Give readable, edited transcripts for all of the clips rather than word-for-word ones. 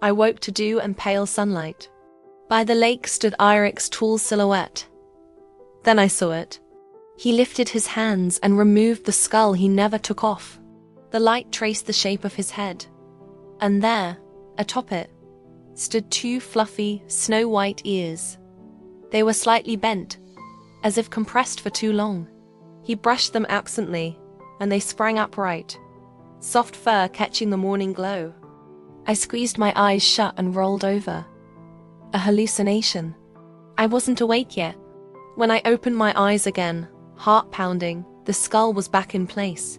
I woke to dew and pale sunlight. By the lake stood Eirik's tall silhouette. Then I saw it. He lifted his hands and removed the skull he never took off. The light traced the shape of his head. And there, atop it, stood two fluffy, snow-white ears. They were slightly bent, as if compressed for too long. He brushed them absently, and they sprang upright, soft fur catching the morning glow. I squeezed my eyes shut and rolled over. A hallucination. I wasn't awake yet. When I opened my eyes again, heart pounding, the skull was back in place.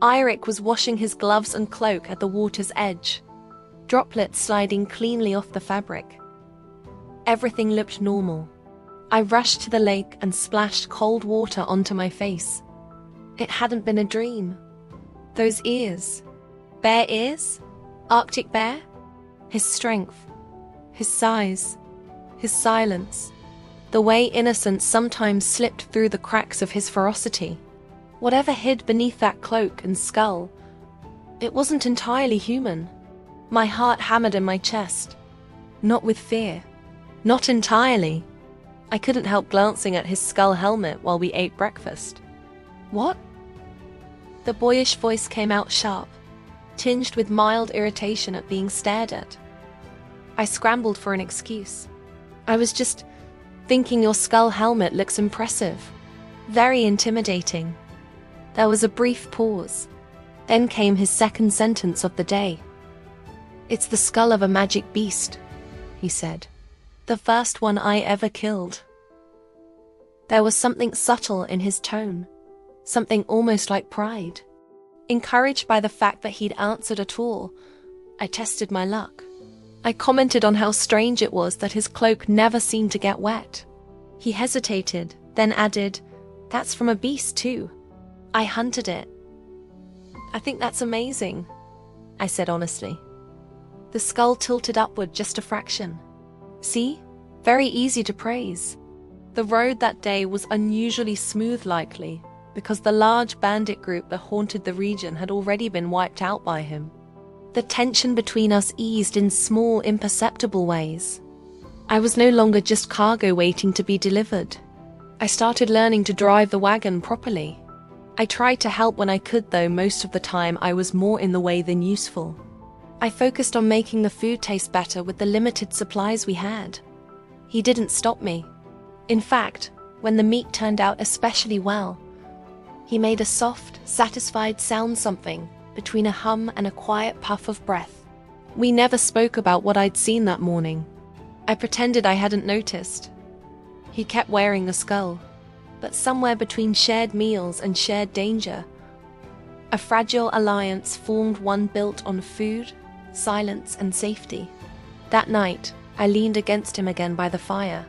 Eirik was washing his gloves and cloak at the water's edge, droplets sliding cleanly off the fabric. Everything looked normal. I rushed to the lake and splashed cold water onto my face. It hadn't been a dream. Those ears. Bear ears? Arctic bear? His strength. His size. His silence. The way innocence sometimes slipped through the cracks of his ferocity. Whatever hid beneath that cloak and skull, it wasn't entirely human. My heart hammered in my chest. Not with fear. Not entirely. I couldn't help glancing at his skull helmet while we ate breakfast. What? The boyish voice came out sharp, tinged with mild irritation at being stared at. I scrambled for an excuse. I was just thinking your skull helmet looks impressive. Very intimidating. There was a brief pause. Then came his second sentence of the day. It's the skull of a magic beast, he said. The first one I ever killed. There was something subtle in his tone, something almost like pride. Encouraged by the fact that he'd answered at all, I tested my luck. I commented on how strange it was that his cloak never seemed to get wet. He hesitated, then added, "That's from a beast too. I hunted it." "I think that's amazing," I said honestly. The skull tilted upward just a fraction. See? Very easy to praise. The road that day was unusually smooth likely, because the large bandit group that haunted the region had already been wiped out by him. The tension between us eased in small, imperceptible ways. I was no longer just cargo waiting to be delivered. I started learning to drive the wagon properly. I tried to help when I could, though most of the time I was more in the way than useful. I focused on making the food taste better with the limited supplies we had. He didn't stop me. In fact, when the meat turned out especially well, he made a soft, satisfied sound, something between a hum and a quiet puff of breath. We never spoke about what I'd seen that morning. I pretended I hadn't noticed. He kept wearing the skull, but somewhere between shared meals and shared danger, a fragile alliance formed, one built on food, silence, and safety. That night, I leaned against him again by the fire.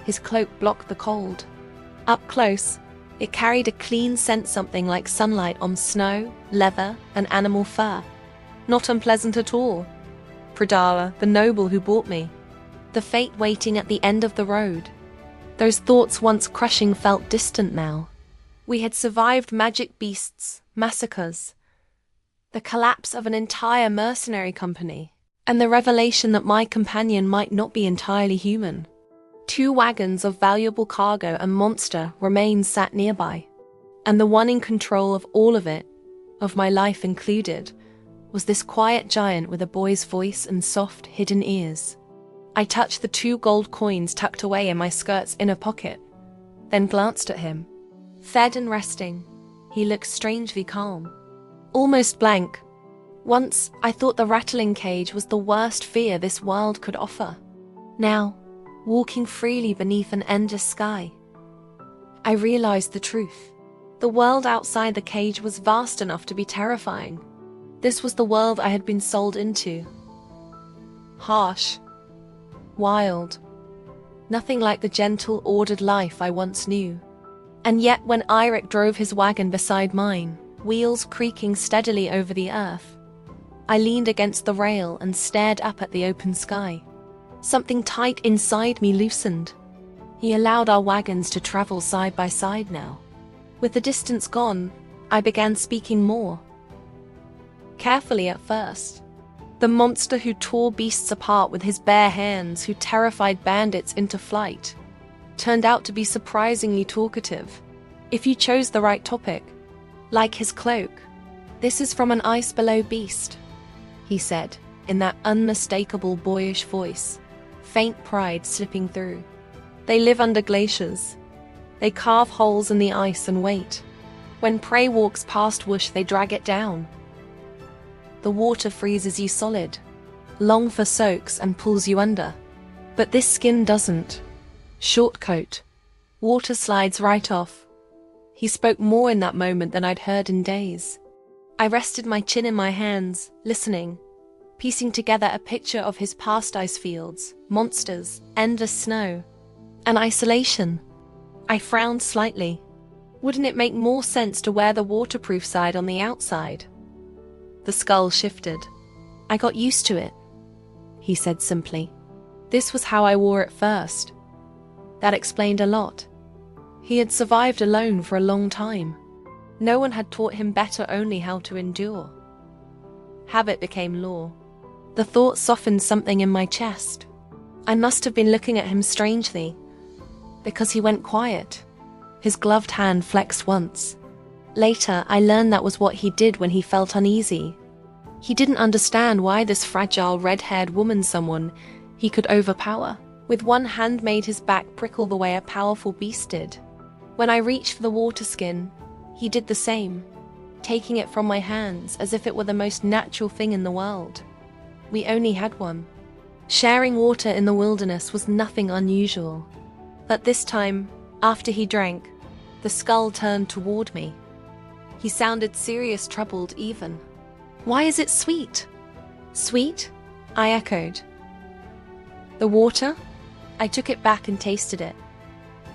His cloak blocked the cold. Up close, it carried a clean scent, something like sunlight on snow, leather, and animal fur. Not unpleasant at all. Pradala, the noble who bought me. The fate waiting at the end of the road. Those thoughts once crushing felt distant now. We had survived magic beasts, massacres, the collapse of an entire mercenary company, and the revelation that my companion might not be entirely human. 2 wagons of valuable cargo and monster remains sat nearby, and the one in control of all of it, of my life included, was this quiet giant with a boy's voice and soft, hidden ears. I touched the 2 gold coins tucked away in my skirt's inner pocket, then glanced at him. Fed and resting, he looked strangely calm, almost blank. Once, I thought the rattling cage was the worst fear this world could offer. Now, walking freely beneath an endless sky, I realized the truth. The world outside the cage was vast enough to be terrifying. This was the world I had been sold into. Harsh. Wild. Nothing like the gentle, ordered life I once knew. And yet when Eirik drove his wagon beside mine, wheels creaking steadily over the earth, I leaned against the rail and stared up at the open sky. Something tight inside me loosened. He allowed our wagons to travel side by side now. With the distance gone, I began speaking more. Carefully at first. The monster who tore beasts apart with his bare hands, who terrified bandits into flight, turned out to be surprisingly talkative, if you chose the right topic. Like his cloak. "This is from an ice below beast," he said, in that unmistakable boyish voice, faint pride slipping through. "They live under glaciers. They carve holes in the ice and wait. When prey walks past, whoosh, they drag it down. The water freezes you solid, long for soaks and pulls you under. But this skin doesn't. Short coat. Water slides right off." He spoke more in that moment than I'd heard in days. I rested my chin in my hands, listening, piecing together a picture of his past ice fields, monsters, endless snow, and isolation. I frowned slightly. Wouldn't it make more sense to wear the waterproof side on the outside? The skull shifted. "I got used to it," he said simply. "This was how I wore it first." That explained a lot. He had survived alone for a long time. No one had taught him better, only how to endure. Habit became law. The thought softened something in my chest. I must have been looking at him strangely, because he went quiet. His gloved hand flexed once. Later, I learned that was what he did when he felt uneasy. He didn't understand why this fragile, red-haired woman, someone he could overpower, with one hand made his back prickle the way a powerful beast did. When I reached for the water skin, he did the same, taking it from my hands as if it were the most natural thing in the world. We only had one. Sharing water in the wilderness was nothing unusual. But this time, after he drank, the skull turned toward me. He sounded serious, troubled even. "Why is it sweet?" "Sweet?" I echoed. "The water?" I took it back and tasted it.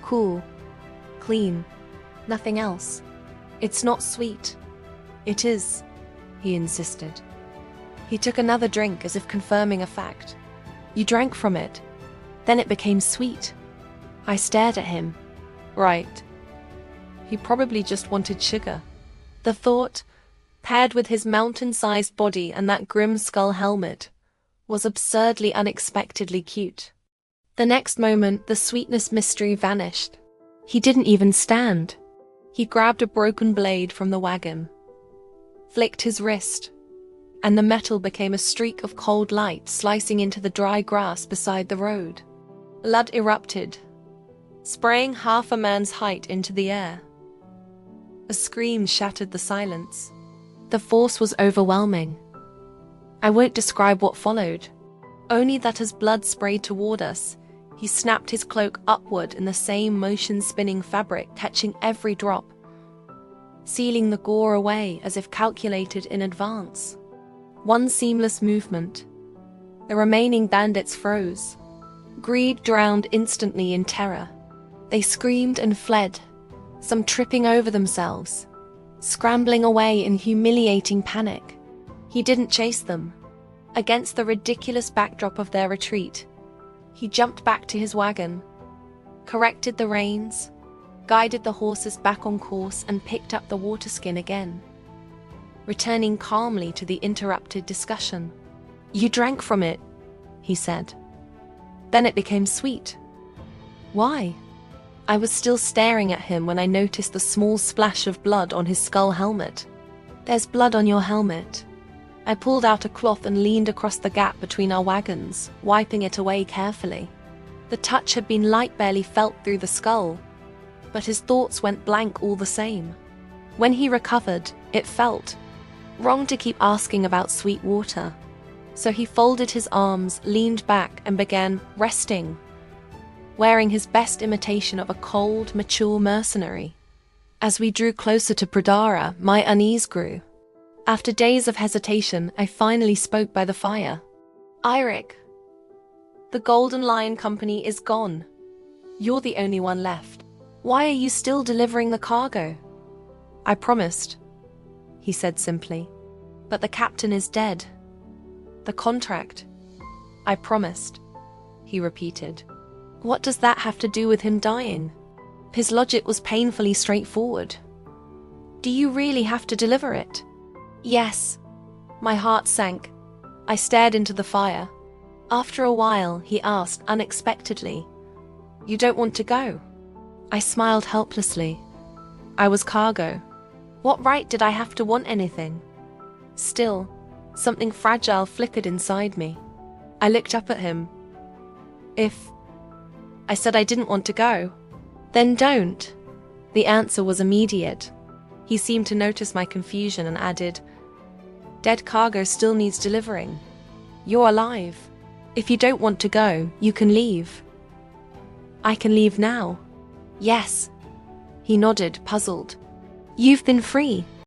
Cool. Clean. Nothing else. "It's not sweet." "It is," he insisted. He took another drink as if confirming a fact. "You drank from it. Then it became sweet." I stared at him. Right. He probably just wanted sugar. The thought, paired with his mountain-sized body and that grim skull helmet, was absurdly, unexpectedly cute. The next moment, the sweetness mystery vanished. He didn't even stand. He grabbed a broken blade from the wagon, flicked his wrist, and the metal became a streak of cold light slicing into the dry grass beside the road. Blood erupted, spraying half a man's height into the air. A scream shattered the silence. The force was overwhelming. I won't describe what followed, only that as blood sprayed toward us, he snapped his cloak upward in the same motion-spinning fabric, catching every drop, sealing the gore away as if calculated in advance. One seamless movement. The remaining bandits froze. Greed drowned instantly in terror. They screamed and fled, some tripping over themselves, scrambling away in humiliating panic. He didn't chase them. Against the ridiculous backdrop of their retreat, he jumped back to his wagon, corrected the reins, guided the horses back on course, and picked up the water skin again, returning calmly to the interrupted discussion. "You drank from it," he said. "Then it became sweet." "Why?" I was still staring at him when I noticed the small splash of blood on his skull helmet. "There's blood on your helmet." I pulled out a cloth and leaned across the gap between our wagons, wiping it away carefully. The touch had been light, barely felt through the skull, but his thoughts went blank all the same. When he recovered, it felt wrong to keep asking about sweet water. So he folded his arms, leaned back, and began resting, wearing his best imitation of a cold, mature mercenary. As we drew closer to Pradara, my unease grew. After days of hesitation, I finally spoke by the fire. "Eirik, the Golden Lion Company is gone. You're the only one left. Why are you still delivering the cargo?" "I promised," he said simply. "But the captain is dead." "The contract." "I promised," he repeated. What does that have to do with him dying? His logic was painfully straightforward. "Do you really have to deliver it?" "Yes." My heart sank. I stared into the fire. After a while, he asked unexpectedly, "You don't want to go?" I smiled helplessly. I was cargo. What right did I have to want anything? Still, something fragile flickered inside me. I looked up at him. I said I didn't want to go. Then don't. The answer was immediate. He seemed to notice my confusion and added, "Dead cargo still needs delivering. You're alive. If you don't want to go, you can leave." "I can leave now." "Yes." He nodded, puzzled. "You've been free.